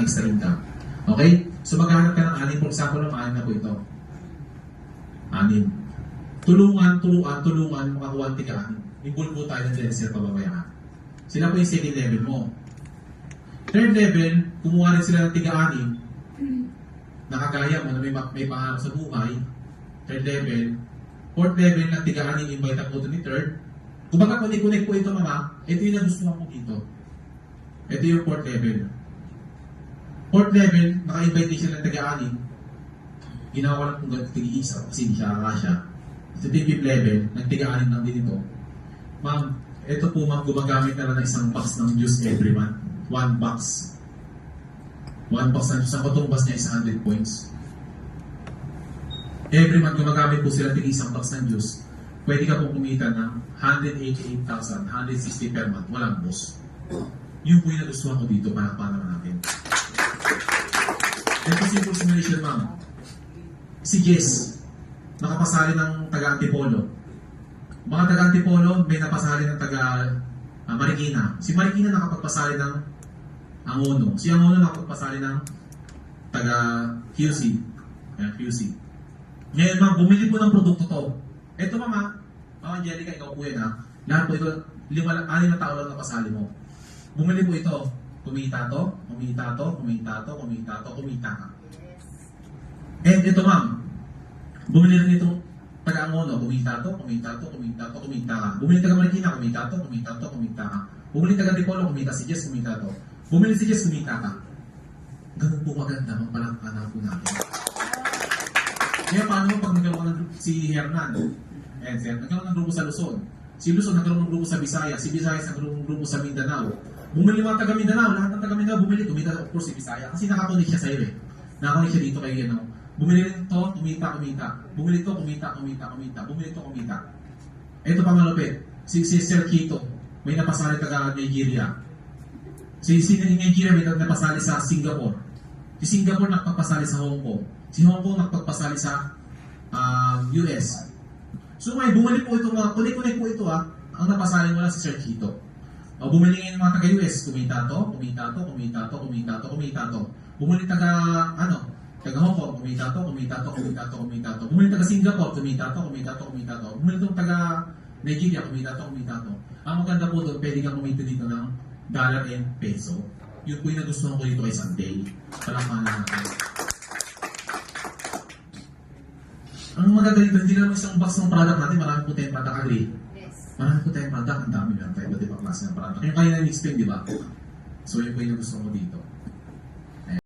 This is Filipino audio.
extra income. Okay? So maghanap ka ng anim. For example, ng anim na po ito. Anim. Tulungan, makakuha ang tigaan. Involve po tayo ng Genesis pababayaan. Sila po yung second level mo. Third level, kumuha rin sila ng tiga-anim. Nakagaya mo na may pangarap sa buhay. Third level. Fourth level ng tiga-anim, invite ang po ito ni third. Kumbaga, connect po ito, mama. Ito yung nagustuhan ko dito. Ito yung fourth level. Fourth level, naka-invite din siya ng tiga-anim. Ginawa ko lang kung tig-iisa kasi hindi siya akasya. Sa fifth level, ng tiga-anim lang din ito. Ma'am, ito po ma'am, gumagamit na lang ng isang box ng juice every month. One box. One box na juice. Ang katumbas niya is 100 points. Every month, gumagamit po sila ng isang box ng juice. Pwede ka pong kumita ng 188,000, 160 per month. Walang boss. Yung po yung nagustuhan ko dito, para naman natin. Ito simple simulation, ma'am. Si Jess, nakapasali ng taga-Antipolo. Mga taga-Antipolo, may napasali ng taga-Marikina. Si Marikina nakapagpasali ng Angono. Si Angono nakapagpasali ng taga-QC. QC. Ngayon, ma'am, bumili po ng produkto to. Ito, mama, Angelica, ikaw po yan, ha? Lahat po ito, 6 na tao lang napasali mo. Bumili po ito. Kumita ka. And ito, ma'am, bumili rin itong taga-Angono, kumita ka. Bumili taga-Marikina, kumita ka. Bumili taga-Dipolo, kumita si Jess, kumita to. Bumili si Jess, kumita ka. Ganun po maganda, magpalakpakan po natin. Kaya paano pag nagkaroon ng si Hernan? Nagkaroon ng grupo sa Luzon. Si Luzon nagkaroon ng grupo sa Visayas. Si Visayas nagkaroon ng grupo sa Mindanao. Bumili mga taga Mindanao. Lahat ng taga Mindanao bumili. Kumita of course si Visayas. Kasi nakakunik siya sa'yo eh. Nakakunik siya dito kay ano. Bumili rin ito, kumita. Bumili ito, kumita. Bumili ito, kumita. Ito pa malupit. Si Sir Kito. May napasali taga Nigeria. Si Nigeria may napasali sa Singapore. Si Singapore nakapasali sa Hong Kong. Si Hong Kong nagpagpasali sa US. So may bumili po ito mga, kunik po ito ang napasali mo lang si Sir Chito. Bumili ngayon mga taga-US, kumita to. Bumili taga Hong Kong, kumita to. Bumili taga Singapore, kumita to. Bumili itong taga Nigeria, kumita to. Ang maganda po doon, pwede kang kumita dito ng dollar and peso. Yun po yung nagustuhan ko dito kay Sunday. Palakpakan natin. Ang maganda dito, hindi naman isang box ng product natin, marami po tayong product, agree? Yes. Marami po tayong product, ang dami lang tayo, iba't ibang klase ng product. Yung kaya na explain, di ba? So yun po yung gusto ko dito.